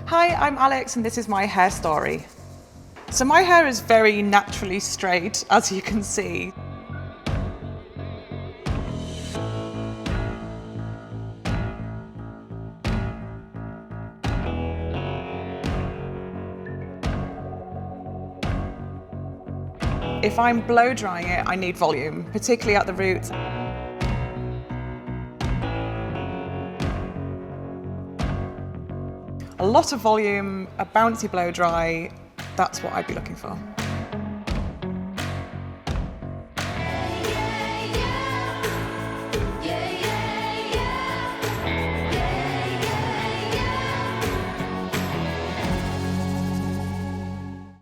Hi, I'm Alex and this is my hair story. So my hair is very naturally straight, as you can see. If I'm blow drying it, I need volume, particularly at the roots. A lot of volume, a bouncy blow dry, that's what I'd be looking for.